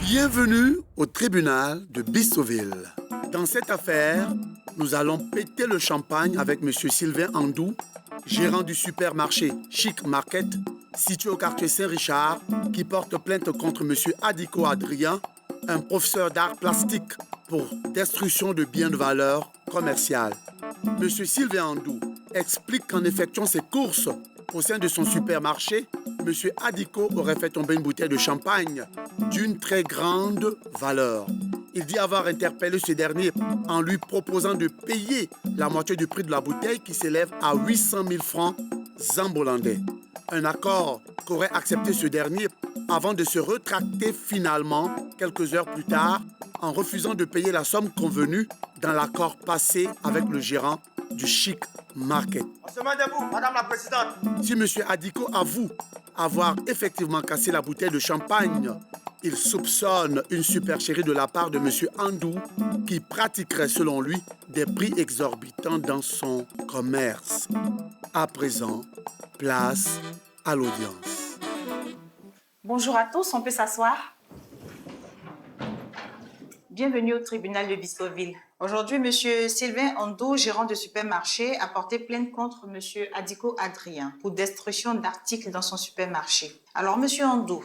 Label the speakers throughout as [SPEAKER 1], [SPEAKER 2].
[SPEAKER 1] Bienvenue au tribunal de Bissoville. Dans cette affaire, nous allons péter le champagne avec M. Sylvain Andou, gérant du supermarché Chic Market, situé au quartier Saint-Richard, qui porte plainte contre M. Adiko Adrien, un professeur d'art plastique, pour destruction de biens de valeur commerciale. M. Sylvain Andou explique qu'en effectuant ses courses au sein de son supermarché, M. Adiko aurait fait tomber une bouteille de champagne d'une très grande valeur. Il dit avoir interpellé ce dernier en lui proposant de payer la moitié du prix de la bouteille qui s'élève à 800 000 francs zambolandais. Un accord qu'aurait accepté ce dernier avant de se rétracter finalement quelques heures plus tard en refusant de payer la somme convenue dans l'accord passé avec le gérant du Chic Market.
[SPEAKER 2] On se met debout, Madame la Présidente.
[SPEAKER 1] Si M. Adiko avoue avoir effectivement cassé la bouteille de champagne, il soupçonne une supercherie de la part de M. Andou qui pratiquerait selon lui des prix exorbitants dans son commerce. À présent, place à l'audience.
[SPEAKER 3] Bonjour à tous, on peut s'asseoir. Bienvenue au tribunal de Bissoville. Aujourd'hui, M. Sylvain Andou, gérant de supermarché, a porté plainte contre M. Adiko Adrien pour destruction d'articles dans son supermarché. Alors, M. Andou,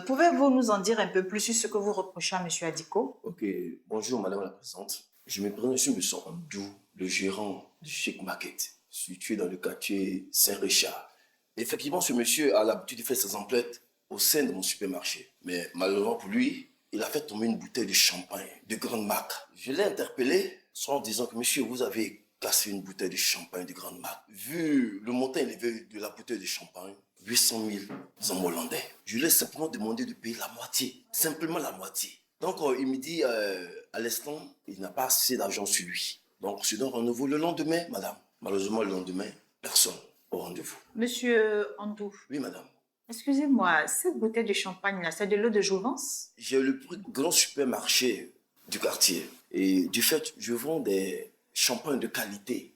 [SPEAKER 3] pouvez-vous nous en dire un peu plus sur ce que vous reprochez à M. Adiko?
[SPEAKER 4] Ok, bonjour Madame la Présidente. Je me présente, je suis M. Andou, le gérant du Chic Market, situé dans le quartier Saint-Richard. Effectivement, ce monsieur a l'habitude de faire ses emplettes au sein de mon supermarché. Mais malheureusement pour lui, il a fait tomber une bouteille de champagne de grande marque. Je l'ai interpellé en disant que monsieur, vous avez cassé une bouteille de champagne de grande marque. Vu le montant élevé de la bouteille de champagne, 800 000 zambolandais. Je lui ai simplement demandé de payer la moitié, simplement la moitié. Donc il me dit à l'instant, il n'a pas assez d'argent sur lui. Donc je donne rendez-vous le lendemain, madame. Malheureusement, le lendemain, personne au rendez-vous.
[SPEAKER 3] Monsieur Andou.
[SPEAKER 4] Oui, madame.
[SPEAKER 3] Excusez-moi, cette bouteille de champagne-là, c'est de l'eau de Jouvence?
[SPEAKER 4] J'ai le plus grand supermarché du quartier. Et du fait, je vends des champagnes de qualité,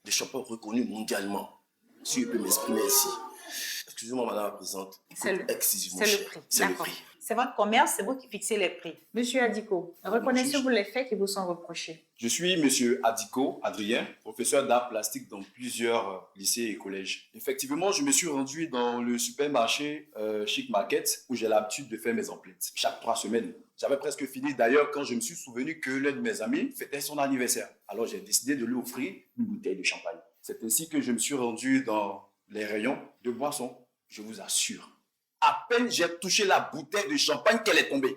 [SPEAKER 4] des champagnes reconnus mondialement. Si je peux m'exprimer ainsi. Excusez-moi, madame la présidente.
[SPEAKER 3] C'est le prix.
[SPEAKER 4] C'est le prix.
[SPEAKER 3] C'est votre commerce, c'est vous qui fixez les prix. Monsieur Adiko, reconnaissez-vous les faits qui vous sont reprochés?
[SPEAKER 5] Je suis Monsieur Adiko Adrien, professeur d'art plastique dans plusieurs lycées et collèges. Effectivement, je me suis rendu dans le supermarché Chic Market où j'ai l'habitude de faire mes emplettes chaque 3 semaines. J'avais presque fini d'ailleurs quand je me suis souvenu que l'un de mes amis fêtait son anniversaire. Alors j'ai décidé de lui offrir une bouteille de champagne. C'est ainsi que je me suis rendu dans les rayons de boissons. Je vous assure, à peine j'ai touché la bouteille de champagne qu'elle est tombée.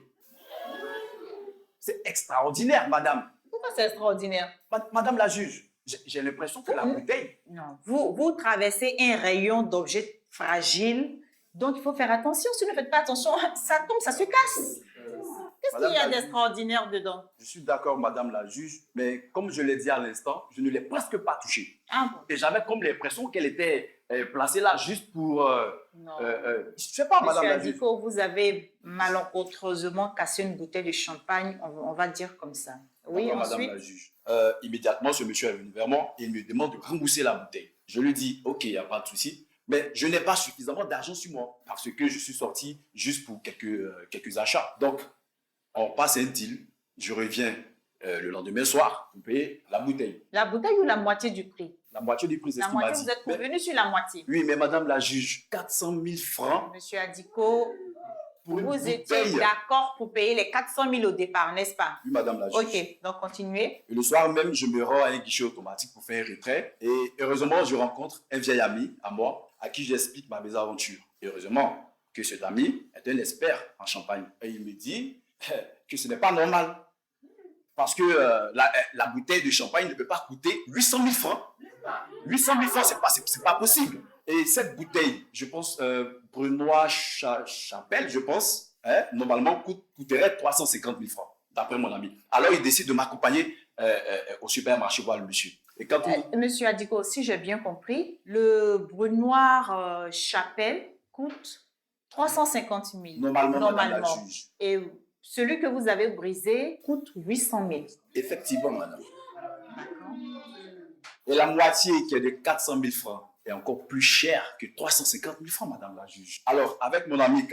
[SPEAKER 5] C'est extraordinaire, madame.
[SPEAKER 3] Pourquoi c'est extraordinaire?
[SPEAKER 5] Madame la juge, j'ai l'impression que la bouteille...
[SPEAKER 3] Non, vous traversez un rayon d'objets fragiles, donc il faut faire attention. Si vous ne faites pas attention, ça tombe, ça se casse. Qu'est-ce qu'il y a d'extraordinaire dedans?
[SPEAKER 5] Je suis d'accord, madame la juge, mais comme je l'ai dit à l'instant, je ne l'ai presque pas touchée.
[SPEAKER 3] Ah bon?
[SPEAKER 5] Et j'avais comme l'impression qu'elle était placée là juste pour...
[SPEAKER 3] Non.
[SPEAKER 5] je sais pas, madame
[SPEAKER 3] Monsieur
[SPEAKER 5] la juge.
[SPEAKER 3] Adiko, vous avez malencontreusement cassé une bouteille de champagne, on va dire comme ça. Oui,
[SPEAKER 5] D'accord,
[SPEAKER 3] ensuite?
[SPEAKER 5] madame la juge. Immédiatement, ce monsieur est venu vers moi et il me demande de rembourser la bouteille. Je lui dis, ok, il n'y a pas de souci, mais je n'ai pas suffisamment d'argent sur moi parce que je suis sorti juste pour quelques achats. Donc, on passe un deal, je reviens le lendemain soir pour payer la bouteille.
[SPEAKER 3] La bouteille ou la moitié du prix?
[SPEAKER 5] La moitié du prix, c'est
[SPEAKER 3] La
[SPEAKER 5] ce qu'il m'a
[SPEAKER 3] moitié,
[SPEAKER 5] dit.
[SPEAKER 3] vous êtes convenu sur la moitié.
[SPEAKER 5] Oui, mais madame la juge, 400 000 francs
[SPEAKER 3] Monsieur Adiko,
[SPEAKER 5] pour une
[SPEAKER 3] vous
[SPEAKER 5] bouteille.
[SPEAKER 3] étiez d'accord pour payer les 400 000 au départ, n'est-ce pas?
[SPEAKER 5] Oui, madame la juge.
[SPEAKER 3] Ok, donc continuez.
[SPEAKER 5] Et le soir même, je me rends à un guichet automatique pour faire un retrait. Et heureusement, je rencontre un vieil ami à moi à qui j'explique ma mésaventure. Et heureusement que cet ami est un expert en champagne. Et il me dit que ce n'est pas normal. Parce que la bouteille de champagne ne peut pas coûter 800 000 francs. 800 000 francs, c'est pas possible. Et cette bouteille, je pense, Brunois Chapelle, je pense, normalement coûterait 350 000 francs, d'après mon ami. Alors, il décide de m'accompagner au supermarché voir le monsieur. Et quand
[SPEAKER 3] Monsieur Adiko, si j'ai bien compris, le Brunoir Chapelle coûte 350 000.
[SPEAKER 5] Normalement, madame la juge.
[SPEAKER 3] Et celui que vous avez brisé coûte 800 000.
[SPEAKER 5] Effectivement, madame. Et la moitié qui est de 400 000 francs est encore plus cher que 350 000 francs, madame la juge. Alors, avec mon ami,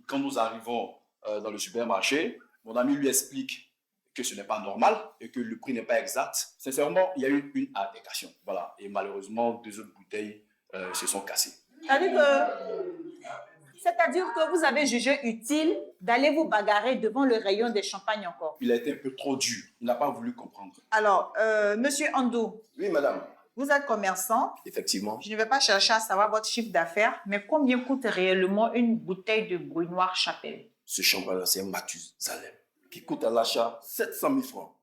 [SPEAKER 5] quand nous arrivons dans le supermarché. Mon ami lui explique que ce n'est pas normal et que le prix n'est pas exact. Sincèrement, il y a eu une altercation. Voilà. Et malheureusement, 2 autres bouteilles se sont cassées.
[SPEAKER 3] C'est-à-dire que vous avez jugé utile d'aller vous bagarrer devant le rayon des champagnes encore.
[SPEAKER 5] Il a été un peu trop dur. Il n'a pas voulu comprendre.
[SPEAKER 3] Alors, monsieur Andou,
[SPEAKER 4] Oui, madame.
[SPEAKER 3] vous êtes commerçant.
[SPEAKER 4] Effectivement.
[SPEAKER 3] Je ne vais pas chercher à savoir votre chiffre d'affaires, mais combien coûte réellement une bouteille de Bruy Noir Chapelle?
[SPEAKER 4] Ce champagne-là, c'est un Mathusalem qui coûte à l'achat 700 000 francs.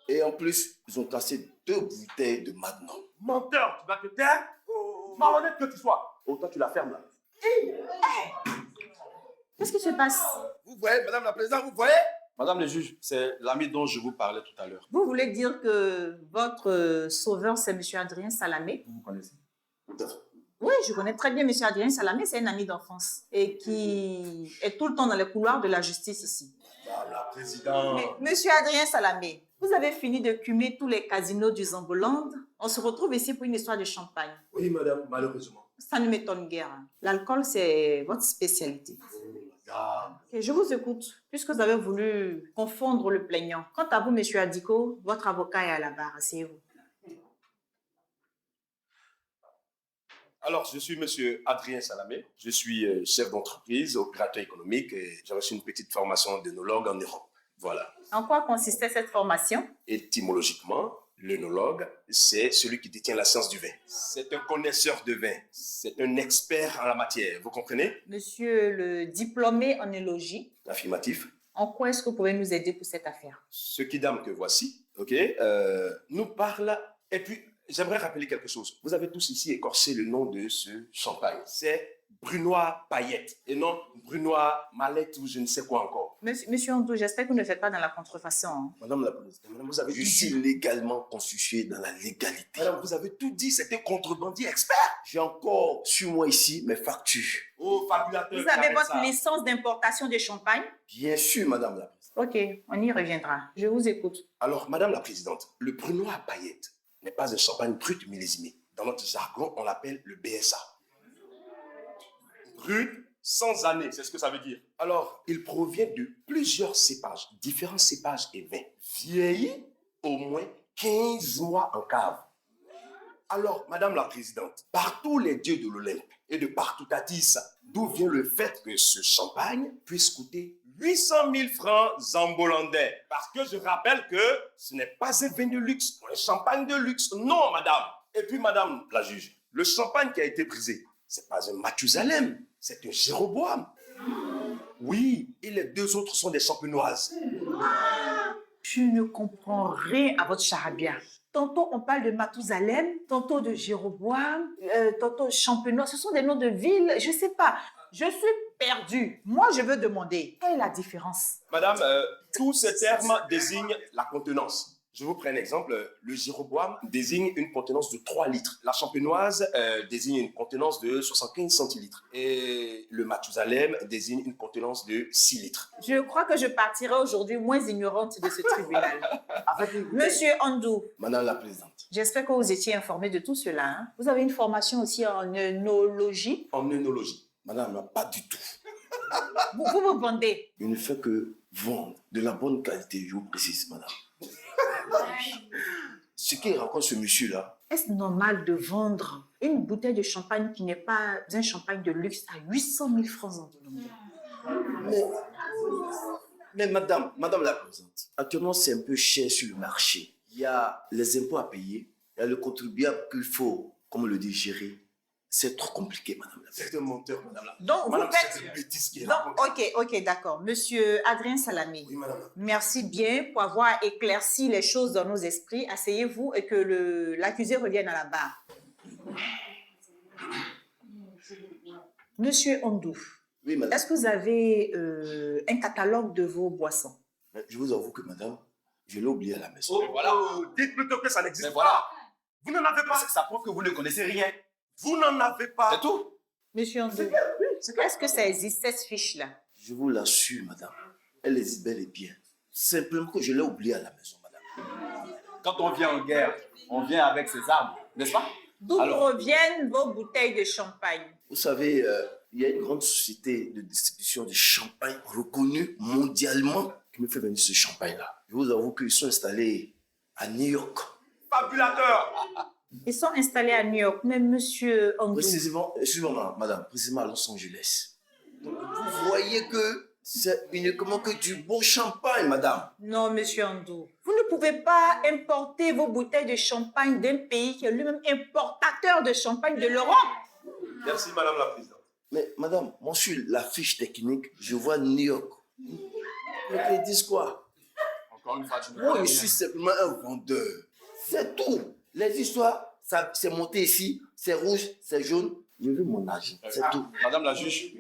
[SPEAKER 4] Et en plus, ils ont cassé 2 bouteilles de Magnum.
[SPEAKER 2] Menteur, tu vas te taire. Malhonnête que tu sois.
[SPEAKER 4] Oh, toi, tu la fermes là.
[SPEAKER 3] Qu'est-ce qui se passe?
[SPEAKER 4] Vous voyez, madame la présidente, vous voyez?
[SPEAKER 5] Madame le juge, c'est l'ami dont je vous parlais tout à l'heure.
[SPEAKER 3] Vous voulez dire que votre sauveur, c'est monsieur Adrien Salamé?
[SPEAKER 5] Vous connaissez?
[SPEAKER 4] Tout à fait.
[SPEAKER 3] Oui, je connais très bien monsieur Adrien Salamé, c'est un ami d'enfance et qui est tout le temps dans les couloirs de la justice ici.
[SPEAKER 4] Madame la présidente.
[SPEAKER 3] Mais, monsieur Adrien Salamé, vous avez fini de cumer tous les casinos du Zamboland. On se retrouve ici pour une histoire de champagne.
[SPEAKER 4] Oui, madame, malheureusement.
[SPEAKER 3] Ça ne m'étonne guère. L'alcool, c'est votre spécialité.
[SPEAKER 4] Madame.
[SPEAKER 3] Ok, je vous écoute, puisque vous avez voulu confondre le plaignant. Quant à vous, monsieur Adiko, votre avocat est à la barre. Asseyez-vous.
[SPEAKER 4] Alors, je suis monsieur Adrien Salamé. Je suis chef d'entreprise, opérateur économique et j'ai reçu une petite formation d'œnologue en Europe. Voilà.
[SPEAKER 3] En quoi consistait cette formation?
[SPEAKER 4] Étymologiquement, l'œnologue, c'est celui qui détient la science du vin. C'est un connaisseur de vin. C'est un expert en la matière. Vous comprenez?
[SPEAKER 3] Monsieur le diplômé en élogie,
[SPEAKER 4] Affirmatif.
[SPEAKER 3] en quoi est-ce que vous pouvez nous aider pour cette affaire?
[SPEAKER 4] Ce qui dame que voici, ok, nous parle. Et puis, j'aimerais rappeler quelque chose. Vous avez tous ici écorché le nom de ce champagne. C'est Brunois Paillette et non Brunois Mallette ou je ne sais quoi encore.
[SPEAKER 3] Monsieur Andou, j'espère que vous ne faites pas dans la contrefaçon. Hein.
[SPEAKER 4] Madame la présidente, madame, vous avez Je suis légalement constitué dans la légalité. Madame, vous avez tout dit, c'était contrebandier expert. J'ai encore sur moi ici mes factures.
[SPEAKER 2] Oh, fabulateur.
[SPEAKER 3] Vous avez votre licence d'importation de champagne?
[SPEAKER 4] Bien sûr, madame la présidente.
[SPEAKER 3] Ok, on y reviendra. Je vous écoute.
[SPEAKER 4] Alors, madame la présidente, le Brunois Paillette n'est pas un champagne brut millésimé. Dans notre jargon, on l'appelle le BSA.
[SPEAKER 2] Brut, sans année, c'est ce que ça veut dire.
[SPEAKER 4] Alors, il provient de plusieurs cépages, différents cépages et vins, vieillis au moins 15 mois en cave. Alors, madame la présidente, par tous les dieux de l'Olympe et de partout à Tissa, d'où vient le fait que ce champagne puisse coûter
[SPEAKER 2] 800 000 francs zambolandais.
[SPEAKER 4] Parce que je rappelle que ce n'est pas un vin de luxe, un champagne de luxe. Non, madame. Et puis, madame la juge, le champagne qui a été brisé, c'est pas un Mathusalem, c'est un Jéroboam. Oui, et les 2 autres sont des champenoises.
[SPEAKER 3] Je ne comprends rien à votre charabia. Tantôt on parle de Mathusalem, tantôt de Jéroboam, tantôt Champenois. Ce sont des noms de villes, je ne sais pas. Je suis perdue. Moi, je veux demander, quelle est la différence?
[SPEAKER 4] Madame, tous ces termes désignent la contenance. Je vous prends un exemple. Le Jéroboam désigne une contenance de 3 litres. La champenoise désigne une contenance de 75 centilitres. Et le Mathusalem désigne une contenance de 6 litres.
[SPEAKER 3] Je crois que je partirai aujourd'hui moins ignorante de ce tribunal. Monsieur Andou,
[SPEAKER 4] Madame la présidente.
[SPEAKER 3] j'espère que vous étiez informé de tout cela. Hein? Vous avez une formation aussi en œnologie.
[SPEAKER 4] En œnologie. Madame, pas du tout.
[SPEAKER 3] Vous vendez.
[SPEAKER 4] Je ne fais que vendre de la bonne qualité, je vous précise, madame. Ce qu'il raconte ce monsieur-là.
[SPEAKER 3] Est-ce normal de vendre une bouteille de champagne qui n'est pas un champagne de luxe à 800 000 francs en Colombie?
[SPEAKER 4] Mais madame la présidente, actuellement c'est un peu cher sur le marché. Il y a les impôts à payer, il y a le contribuable qu'il faut, comme le dit, gérer. C'est trop compliqué, madame la présidente. C'est un menteur, madame la
[SPEAKER 3] Donc,
[SPEAKER 4] madame,
[SPEAKER 3] vous faites...
[SPEAKER 4] c'est une bêtise qui est
[SPEAKER 3] Donc,
[SPEAKER 4] racontée.
[SPEAKER 3] ok, d'accord. Monsieur Adrien Salamé,
[SPEAKER 4] Oui, madame.
[SPEAKER 3] merci bien pour avoir éclairci les choses dans nos esprits. Asseyez-vous et que l'accusé revienne à la barre. Monsieur Ondou,
[SPEAKER 4] Oui, madame.
[SPEAKER 3] est-ce que vous avez un catalogue de vos boissons?
[SPEAKER 4] Je vous avoue que madame, je l'ai oublié à la maison.
[SPEAKER 2] Oh, voilà. Dites plutôt que ça n'existe
[SPEAKER 5] Mais
[SPEAKER 2] pas.
[SPEAKER 5] voilà.
[SPEAKER 2] Vous n'en avez pas.
[SPEAKER 5] Ça prouve que vous ne connaissez rien.
[SPEAKER 2] Vous n'en avez pas.
[SPEAKER 5] C'est tout.
[SPEAKER 3] Monsieur Ondou, est-ce que ça existe, cette fiche-là?
[SPEAKER 4] Je vous l'assure, madame. Elle existe bel et bien. Simplement que je l'ai oublié à la maison, madame.
[SPEAKER 5] Quand on vient en guerre, on vient avec ses armes, n'est-ce pas?
[SPEAKER 3] D'où
[SPEAKER 5] Alors-
[SPEAKER 3] proviennent vos bouteilles de champagne?
[SPEAKER 4] Vous savez, il y a une grande société de distribution de champagne reconnue mondialement qui me fait venir ce champagne-là. Je vous avoue qu'ils sont installés à New York.
[SPEAKER 2] Fabulateur.
[SPEAKER 3] Ils sont installés à New York, mais monsieur Andou.
[SPEAKER 4] Précisément, excusez-moi, madame, précisément à Los Angeles. Donc, vous voyez que c'est uniquement que du bon champagne, madame.
[SPEAKER 3] Non, monsieur Andou. Vous ne pouvez pas importer vos bouteilles de champagne d'un pays qui est lui-même importateur de champagne de l'Europe.
[SPEAKER 2] Merci, madame la présidente.
[SPEAKER 4] Mais madame, moi sur la fiche technique, je vois New York. Mais ils disent quoi?
[SPEAKER 5] Encore une fois, tu
[SPEAKER 4] Moi, je suis simplement un vendeur. C'est tout. Les histoires, ça, c'est monté ici, c'est rouge, c'est jaune. Je veux mon argent, c'est tout.
[SPEAKER 5] Madame la juge,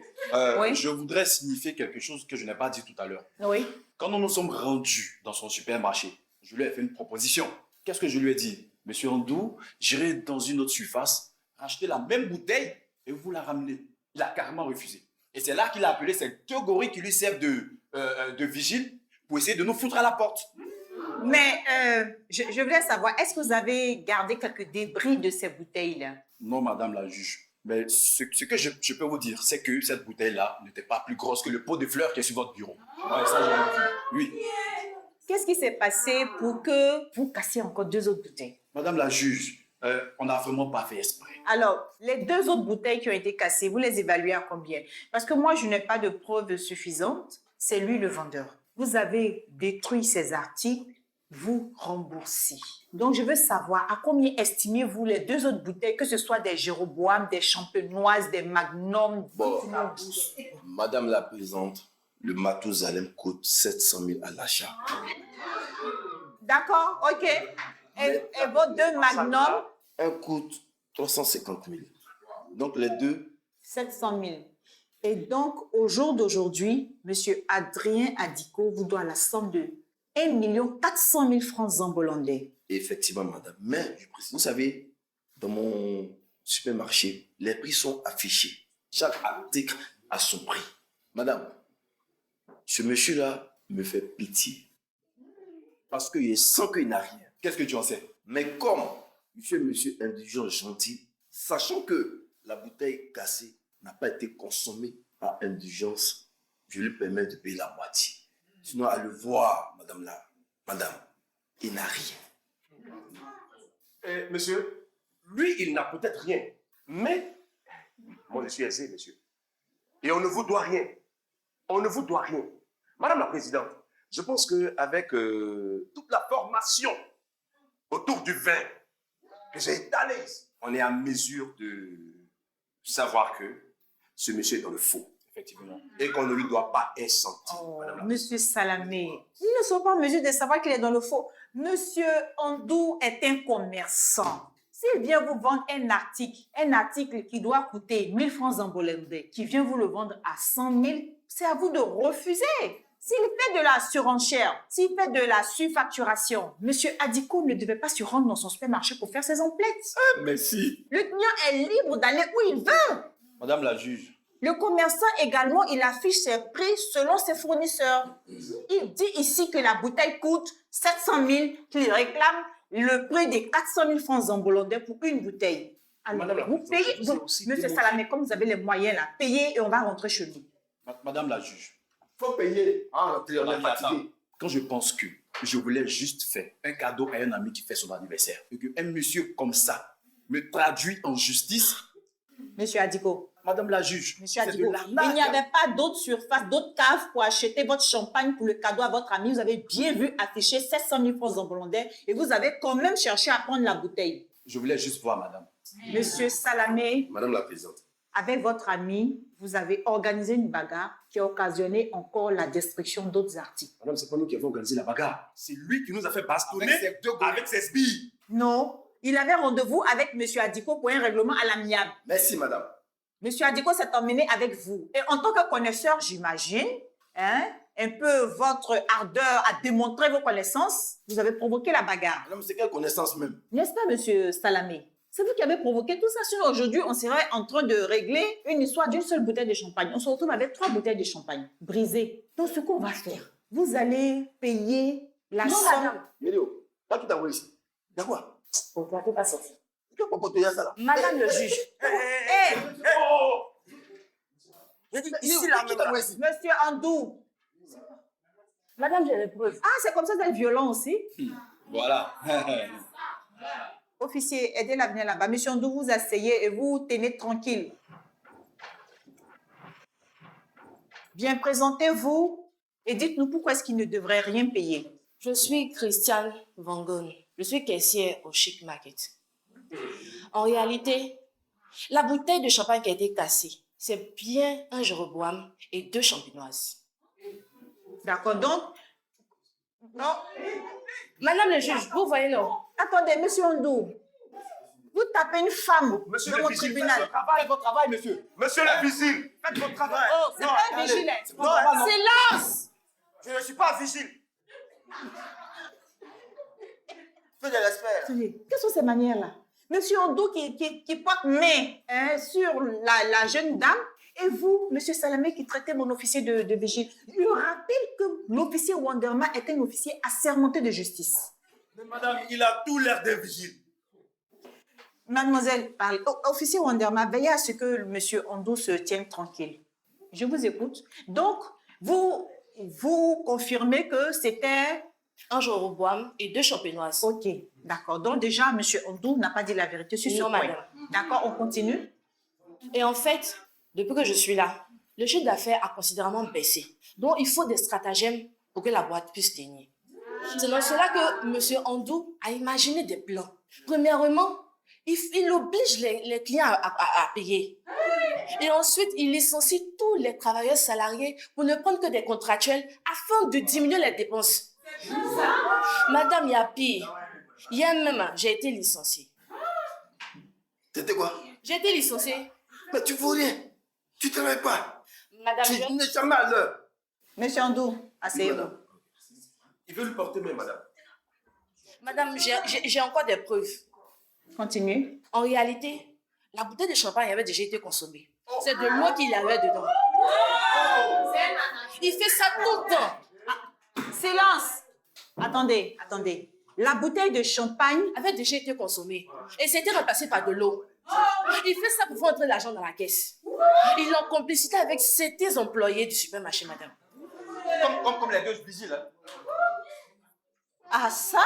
[SPEAKER 3] Oui.
[SPEAKER 5] je voudrais signifier quelque chose que je n'ai pas dit tout à l'heure.
[SPEAKER 3] Oui.
[SPEAKER 5] Quand nous nous sommes rendus dans son supermarché, je lui ai fait une proposition. Qu'est-ce que je lui ai dit? Monsieur Andou, j'irai dans une autre surface, racheter la même bouteille et vous la ramener. Il a carrément refusé. Et c'est là qu'il a appelé ces deux gorilles qui lui servent de vigile pour essayer de nous foutre à la porte.
[SPEAKER 3] Mais je voulais savoir, est-ce que vous avez gardé quelques débris de ces bouteilles-là?
[SPEAKER 5] Non, madame la juge. Mais ce que je peux vous dire, c'est que cette bouteille-là n'était pas plus grosse que le pot de fleurs qui est sur votre bureau. Ouais, ça, j'ai vu. Oui.
[SPEAKER 3] Qu'est-ce qui s'est passé pour que vous cassiez encore 2 autres bouteilles?
[SPEAKER 5] Madame la juge, on n'a vraiment pas fait exprès.
[SPEAKER 3] Alors, les 2 autres bouteilles qui ont été cassées, vous les évaluez à combien? Parce que moi, je n'ai pas de preuves suffisantes. C'est lui le vendeur. Vous avez détruit ces articles, vous remboursez. Donc, je veux savoir à combien estimez-vous les 2 autres bouteilles, que ce soit des Jéroboam, des Champenoises, des Magnum.
[SPEAKER 4] Bon, madame la présidente, le Mathusalem coûte 700 000 à l'achat.
[SPEAKER 3] D'accord, ok. Et vos 2 Magnum?
[SPEAKER 4] Un coûte 350 000. Donc les deux,
[SPEAKER 3] 700 000. Et donc, au jour d'aujourd'hui, M. Adrien Adiko vous doit la somme de 1 400 000 francs zambolandais.
[SPEAKER 4] effectivement, madame. Mais, je précise, vous savez, dans mon supermarché, les prix sont affichés. Chaque article a son prix. Madame, ce monsieur-là me fait pitié. Parce qu'il sent qu'il n'a rien.
[SPEAKER 5] Qu'est-ce que tu en sais?
[SPEAKER 4] Mais comme monsieur indigent gentil, sachant que la bouteille cassée n'a pas été consommée par indigence, je lui permets de payer la moitié. Sinon, à le voir, madame, il n'a rien.
[SPEAKER 2] Monsieur, lui, il n'a peut-être rien. Mais, moi, je suis aisé, monsieur. Et on ne vous doit rien. On ne vous doit rien. Madame la présidente, je pense qu'avec toute la formation autour du vin que j'ai étalée ici, on est à mesure de savoir que ce monsieur est dans le faux.
[SPEAKER 5] Effectivement.
[SPEAKER 2] Et qu'on ne lui doit pas un centime.
[SPEAKER 3] Oh,
[SPEAKER 2] Madame la
[SPEAKER 3] Monsieur Salamé, ils ne sont pas en mesure de savoir qu'il est dans le faux. Monsieur Andou est un commerçant. S'il vient vous vendre un article qui doit coûter 1000 francs zambolandais, qui vient vous le vendre à 100 000, c'est à vous de refuser. S'il fait de la surenchère, s'il fait de la surfacturation, Monsieur Adiko ne devait pas se rendre dans son supermarché pour faire ses emplettes.
[SPEAKER 5] Mais si.
[SPEAKER 3] Le client est libre d'aller où il veut.
[SPEAKER 5] Madame la juge,
[SPEAKER 3] Le commerçant également, il affiche ses prix selon ses fournisseurs. Il dit ici que la bouteille coûte 700 000, qu'il réclame le prix de 400 000 francs zambolandais pour une bouteille. Alors,
[SPEAKER 2] Madame la
[SPEAKER 3] vous
[SPEAKER 2] présidente,
[SPEAKER 3] payez,
[SPEAKER 2] je vous ai aussi
[SPEAKER 3] Monsieur
[SPEAKER 2] démontré.
[SPEAKER 3] Salamé, comme vous avez les moyens là, payez et on va rentrer chez nous.
[SPEAKER 5] madame la juge,
[SPEAKER 2] faut payer. On est fatigué.
[SPEAKER 5] quand je pense que je voulais juste faire un cadeau à un ami qui fait son anniversaire, et qu'un monsieur comme ça me traduit en justice,
[SPEAKER 3] Monsieur Adiko,
[SPEAKER 5] madame la juge,
[SPEAKER 3] Monsieur
[SPEAKER 5] c'est de
[SPEAKER 3] Adiko,
[SPEAKER 5] l'arnaque.
[SPEAKER 3] il n'y avait pas d'autres surfaces, d'autres caves pour acheter votre champagne pour le cadeau à votre ami. Vous avez bien vu afficher 700 000 francs zambolandais et vous avez quand même cherché à prendre la bouteille.
[SPEAKER 5] Je voulais juste voir, madame.
[SPEAKER 3] Monsieur Salamé,
[SPEAKER 2] Madame la présidente.
[SPEAKER 3] avec votre ami, vous avez organisé une bagarre qui a occasionné encore la destruction d'autres articles.
[SPEAKER 2] Madame, c'est pas nous qui avons organisé la bagarre. C'est lui qui nous a fait bastonner
[SPEAKER 5] Avec ses deux gorilles.
[SPEAKER 2] avec ses sbilles.
[SPEAKER 3] Non, il avait rendez-vous avec Monsieur Adiko pour un règlement à l'amiable.
[SPEAKER 4] Merci, madame.
[SPEAKER 3] Monsieur Adiko s'est emmené avec vous. Et en tant que connaisseur, j'imagine, un peu votre ardeur à démontrer vos connaissances, vous avez provoqué la bagarre.
[SPEAKER 4] Madame, c'est quelle connaissance même?
[SPEAKER 3] N'est-ce pas, Monsieur Salamé? C'est vous qui avez provoqué tout ça. Sinon, aujourd'hui, on serait en train de régler une histoire d'une seule bouteille de champagne. On se retrouve avec 3 bouteilles de champagne brisées. Donc, ce qu'on va faire, vous allez payer la somme.
[SPEAKER 4] Médio, pas tout à ici. D'accord?
[SPEAKER 3] Vous ne pouvez pas sortir.
[SPEAKER 4] Tu peux pas payer ça là?
[SPEAKER 6] Madame le juge,
[SPEAKER 3] Eh,
[SPEAKER 2] Oh!
[SPEAKER 4] J'ai dit ici, là, même.
[SPEAKER 3] Monsieur Andou.
[SPEAKER 6] Madame, j'ai les preuves.
[SPEAKER 3] Ah, c'est comme ça, vous êtes violent aussi.
[SPEAKER 5] Voilà.
[SPEAKER 3] Officier, aidez-la, venez là-bas. Monsieur Andou, vous asseyez et vous tenez tranquille. Bien, présentez-vous et dites-nous pourquoi est-ce qu'il ne devrait rien payer.
[SPEAKER 6] Je suis Christiane Vangon. Je suis caissière au Chic Market. En réalité, la bouteille de champagne qui a été cassée, c'est bien un Jéroboam et 2 champenoises.
[SPEAKER 3] D'accord, donc... Non.
[SPEAKER 6] Madame le juge, vous voyez, non?
[SPEAKER 3] Attendez, monsieur Andou. Vous tapez une femme
[SPEAKER 2] Monsieur
[SPEAKER 3] dans
[SPEAKER 2] le
[SPEAKER 3] mon
[SPEAKER 2] vigile,
[SPEAKER 3] tribunal.
[SPEAKER 5] Faites votre travail, monsieur.
[SPEAKER 2] Monsieur le vigile, faites votre travail.
[SPEAKER 3] Oh, c'est pas un vigile. Silence!
[SPEAKER 4] Je ne suis pas vigile. Fais de respect.
[SPEAKER 3] Attendez, quelles sont ces manières-là? Monsieur Andou qui porte main sur la jeune dame et vous, monsieur Salamé, qui traitez mon officier de vigile. Je rappelle que l'officier Wanderma est un officier assermenté de justice.
[SPEAKER 2] Mais madame, il a tout l'air d'un vigile.
[SPEAKER 3] Mademoiselle, parlez. Officier Wanderma, veillez à ce que monsieur Andou se tienne tranquille. Je vous écoute. Donc, vous confirmez que c'était...
[SPEAKER 6] Un Jéroboam et 2 champenoises.
[SPEAKER 3] Ok, d'accord. Donc déjà, monsieur Andou n'a pas dit la vérité sur ce
[SPEAKER 6] Non,
[SPEAKER 3] point.
[SPEAKER 6] madame.
[SPEAKER 3] D'accord, on continue.
[SPEAKER 6] Et en fait, depuis que je suis là, le chiffre d'affaires a considérablement baissé. Donc, il faut des stratagèmes pour que la boîte puisse tenir. C'est dans cela que M. Andou a imaginé des plans. Premièrement, il oblige les clients à payer. Et ensuite, il licencie tous les travailleurs salariés pour ne prendre que des contractuels afin de diminuer les dépenses. Madame, il y a pire. Hier même, j'ai été licenciée.
[SPEAKER 4] T'étais quoi?
[SPEAKER 6] J'ai été licenciée.
[SPEAKER 4] Mais tu vaux rien. Tu ne travailles pas.
[SPEAKER 6] Madame,
[SPEAKER 4] Tu n'es jamais à l'heure.
[SPEAKER 3] Monsieur Andou, asseyez-vous.
[SPEAKER 2] Il veut lui porter main, madame.
[SPEAKER 6] Madame, j'ai encore des preuves.
[SPEAKER 3] Continuez.
[SPEAKER 6] En réalité, la bouteille de champagne avait déjà été consommée. C'est de l'eau qu'il y avait dedans. Il fait ça tout le temps.
[SPEAKER 3] Silence! Attendez. La bouteille de champagne...
[SPEAKER 6] Avait déjà été consommée. Et c'était remplacé par de l'eau. Il fait ça pour faire entrer l'argent dans la caisse. Il est en complicité avec certains employés du supermarché, madame.
[SPEAKER 5] Comme les 2 vigiles. Hein.
[SPEAKER 3] Ah, ça?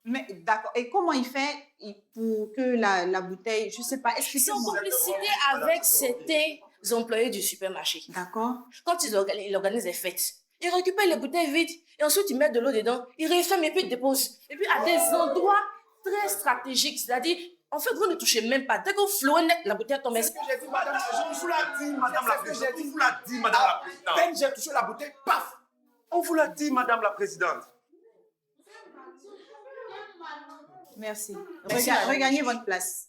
[SPEAKER 3] Mais d'accord. Et comment il fait pour que la bouteille... Je ne sais pas,
[SPEAKER 6] Ils sont en
[SPEAKER 3] expliquez-moi.
[SPEAKER 6] complicité avec certains employés du supermarché.
[SPEAKER 3] D'accord.
[SPEAKER 6] Quand ils organisent des fêtes, ils récupèrent les bouteilles vides et ensuite ils mettent de l'eau dedans, ils referment et puis ils déposent. Et puis à des endroits très stratégiques, c'est-à-dire, en fait, vous ne touchez même pas. Dès que vous flouez net, la bouteille tombe.
[SPEAKER 2] C'est ce que j'ai dit, madame. Je vous l'ai dit, madame la présidente. On vous l'a dit, madame la présidente.
[SPEAKER 5] À peine j'ai touché la bouteille, paf.
[SPEAKER 2] On vous l'a dit, madame la présidente.
[SPEAKER 3] Merci. Regagnez votre place.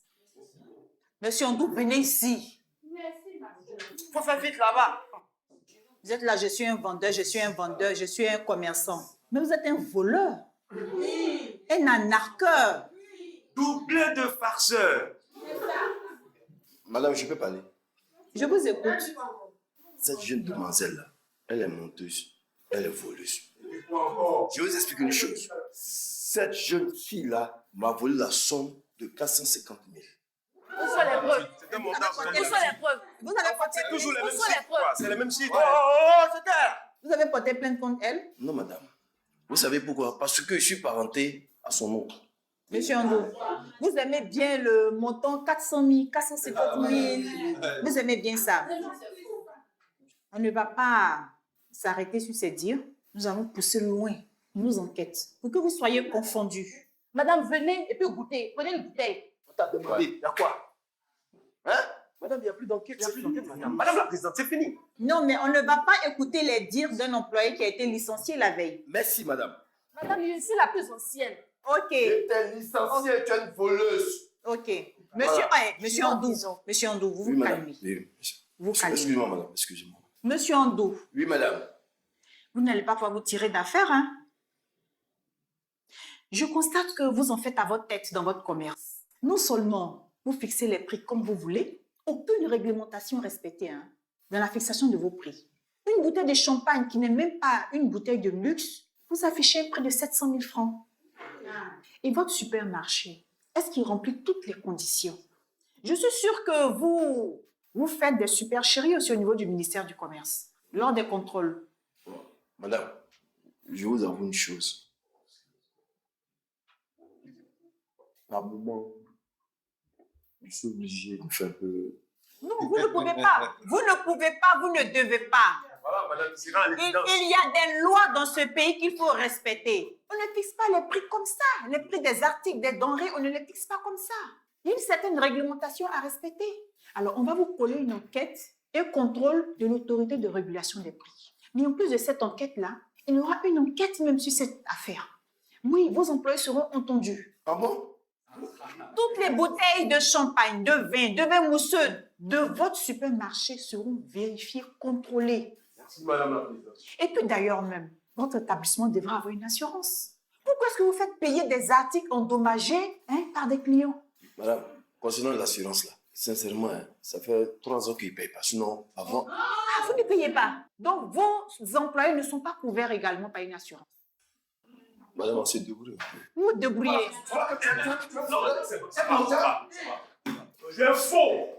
[SPEAKER 3] Monsieur Andou, venez ici.
[SPEAKER 4] Faut faire vite là-bas.
[SPEAKER 3] Vous êtes là, je suis un vendeur, je suis un commerçant. Mais vous êtes un voleur. Un anarcheur.
[SPEAKER 2] Doublé de farceur.
[SPEAKER 4] Madame, je peux parler.
[SPEAKER 3] Je vous écoute.
[SPEAKER 4] Cette jeune demoiselle-là, elle est menteuse, elle est voleuse. Je vous explique une chose. Cette jeune fille-là m'a volé la somme de 450 000.
[SPEAKER 6] Où sont les preuves?
[SPEAKER 2] C'est un montant.
[SPEAKER 6] Où sont les preuves?
[SPEAKER 3] Vous avez porté,
[SPEAKER 2] C'est toujours les
[SPEAKER 6] Où
[SPEAKER 2] mêmes
[SPEAKER 6] sont les
[SPEAKER 2] chiffres,
[SPEAKER 6] preuves?
[SPEAKER 2] quoi. C'est les mêmes chiffres.
[SPEAKER 4] C'était elle.
[SPEAKER 3] vous avez porté plainte contre elle?
[SPEAKER 4] Non, madame. Vous savez pourquoi? Parce que je suis parenté à son oncle.
[SPEAKER 3] Monsieur Andou, vous aimez bien le montant 400 000, 450 000. Vous aimez bien ça. On ne va pas s'arrêter sur ces dires. Nous allons pousser loin nos enquêtes pour que vous soyez confondus.
[SPEAKER 6] Madame, venez et puis goûtez. Prenez une bouteille.
[SPEAKER 4] On t'a demandé, il y a quoi? Hein?
[SPEAKER 2] Madame, il n'y a plus d'enquête. Madame. Madame la présidente, c'est fini.
[SPEAKER 3] Non, mais on ne va pas écouter les dires d'un employé qui a été licencié la veille.
[SPEAKER 4] Merci, madame.
[SPEAKER 6] Madame, je suis la plus ancienne.
[SPEAKER 3] Ok,
[SPEAKER 4] J'étais licenciée, tu es une voleuse.
[SPEAKER 3] ok. Monsieur, monsieur Andou, monsieur Andou, vous
[SPEAKER 4] Oui,
[SPEAKER 3] vous
[SPEAKER 4] madame.
[SPEAKER 3] calmez.
[SPEAKER 4] Oui,
[SPEAKER 3] Vous calmez.
[SPEAKER 4] excusez-moi, madame, excusez-moi.
[SPEAKER 3] Monsieur Andou,
[SPEAKER 4] Oui, madame.
[SPEAKER 3] vous n'allez pas pouvoir vous tirer d'affaire, hein? Je constate que vous en faites à votre tête dans votre commerce. Non seulement vous fixez les prix comme vous voulez, aucune réglementation respectée, hein, dans la fixation de vos prix. Une bouteille de champagne qui n'est même pas une bouteille de luxe, vous affichez un prix de 700 000 francs. Et votre supermarché, est-ce qu'il remplit toutes les conditions? Je suis sûre que vous Vous faites des supercheries aussi au niveau du ministère du Commerce, lors des contrôles.
[SPEAKER 4] Madame, je vous avoue une chose. Par moment, je suis obligé de faire un peu...
[SPEAKER 3] Non, vous ne pouvez pas. Vous ne pouvez pas, vous ne devez pas.
[SPEAKER 2] Voilà, madame, c'est dans l'évidence.
[SPEAKER 3] Il y a des lois dans ce pays qu'il faut respecter. On ne fixe pas les prix comme ça. Les prix des articles, des denrées, on ne les fixe pas comme ça. Il y a une certaine réglementation à respecter. Alors, on va vous coller une enquête et contrôle de l'autorité de régulation des prix. Mais en plus de cette enquête-là, il y aura une enquête même sur cette affaire. Oui, vos employés seront entendus.
[SPEAKER 4] Ah bon?
[SPEAKER 3] Toutes les bouteilles de champagne, de vin mousseux de votre supermarché seront vérifiées, contrôlées.
[SPEAKER 2] Merci, madame la présidente.
[SPEAKER 3] Et puis d'ailleurs même, votre établissement devra avoir une assurance. Pourquoi est-ce que vous faites payer des articles endommagés par des clients?
[SPEAKER 4] Madame, concernant l'assurance là, sincèrement, ça fait 3 ans qu'ils ne payent pas. Sinon, avant...
[SPEAKER 3] Ah, vous ne payez pas. Donc vos employés ne sont pas couverts également par une assurance.
[SPEAKER 4] Madame, on s'est débrouillé.
[SPEAKER 3] Vous vous débrouillez.
[SPEAKER 2] Non, c'est pas ça. Je suis faux.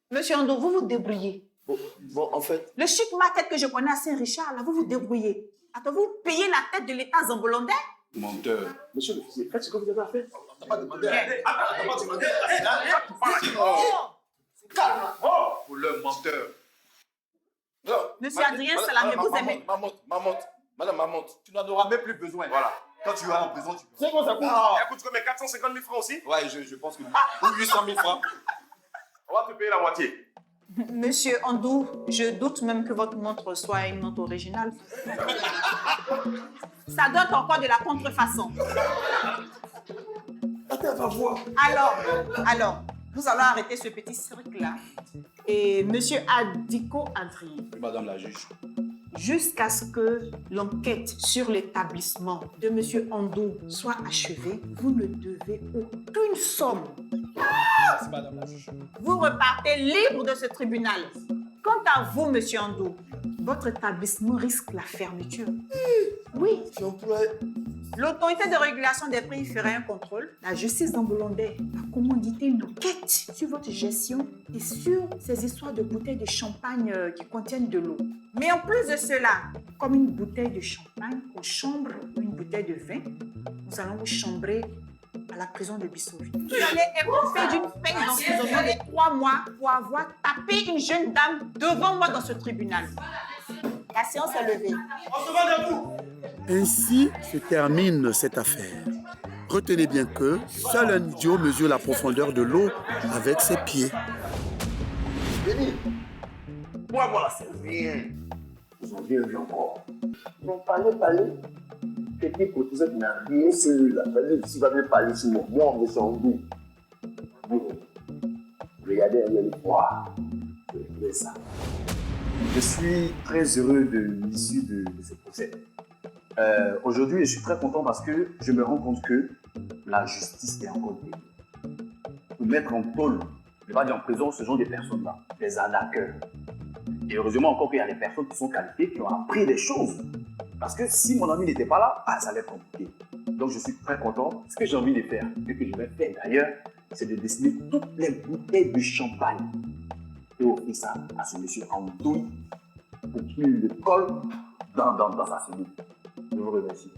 [SPEAKER 3] Monsieur Ando, vous vous débrouillez.
[SPEAKER 4] Bon, en fait...
[SPEAKER 3] Le chic market que je connais à Saint-Richard, là, vous vous débrouillez. Attends, vous payez la tête de l'État zambolondais?
[SPEAKER 5] Menteur.
[SPEAKER 2] Monsieur l'officier, faites ce que vous avez à faire.
[SPEAKER 4] T'as pas demandé. T'as pas demandé.
[SPEAKER 5] Pour le menteur.
[SPEAKER 4] Non.
[SPEAKER 3] Monsieur Adrien Salamé, vous aimez...
[SPEAKER 4] Madame, ma montre.
[SPEAKER 5] Tu n'en auras même plus besoin.
[SPEAKER 2] Voilà.
[SPEAKER 5] Quand tu vas en prison, tu peux.
[SPEAKER 2] C'est quoi ça coûte? Ça coûte combien? 450 000 francs aussi?
[SPEAKER 5] Ouais, je pense que... Ou 800 000 francs.
[SPEAKER 2] On va te payer la moitié.
[SPEAKER 3] Monsieur Andou, je doute même que votre montre soit une montre originale. Ça donne encore de la contrefaçon.
[SPEAKER 4] Attends, va voir.
[SPEAKER 3] Alors, nous allons arrêter ce petit cirque-là. Et monsieur Adiko Adrien,
[SPEAKER 5] Madame la juge.
[SPEAKER 3] jusqu'à ce que l'enquête sur l'établissement de monsieur Andou soit achevée, vous ne devez aucune somme.
[SPEAKER 5] Merci, madame la juge.
[SPEAKER 3] Vous repartez libre de ce tribunal. Quant à vous, monsieur Andou, votre établissement risque la fermeture. Oui.
[SPEAKER 4] J'emploie...
[SPEAKER 3] L'autorité de régulation des prix fera un contrôle. La justice d'Ambolondais a commandité une enquête sur votre gestion et sur ces histoires de bouteilles de champagne qui contiennent de l'eau. Mais en plus de cela, comme une bouteille de champagne qu'on chambre ou une bouteille de vin, nous allons vous chambrer à la prison de Bissoville. Vous allez écouter d'une peine d'emprisonnement de 3 mois pour avoir tapé une jeune dame devant moi dans ce tribunal. La séance est levée.
[SPEAKER 2] On se va de vous.
[SPEAKER 1] Ainsi se termine cette affaire. Retenez bien que seul un idiot mesure la profondeur de l'eau avec ses pieds.
[SPEAKER 2] Béni, moi, c'est rien. Ils ont bien vu encore. Ils vont parler. Quelqu'un protégé qui n'a rien sur la famille, s'il va même parler sur moi, mais c'est en doux. Regardez un peu voir. Je ça.
[SPEAKER 5] Je suis très heureux de l'issue de ce procès. Aujourd'hui, je suis très content parce que je me rends compte que la justice est encore libre. Pour mettre en tôle, je ne vais pas dire en prison, ce genre de personnes-là, des arnaqueurs. Et heureusement encore qu'il y a des personnes qui sont qualifiées, qui ont appris des choses. Parce que si mon ami n'était pas là, ça allait être compliqué. Donc je suis très content. Ce que j'ai envie de faire, et que je vais faire d'ailleurs, c'est de dessiner toutes les bouteilles de champagne et offrir ça à ce monsieur en douille pour qu'il le colle dans sa cellule. Je vous remercie.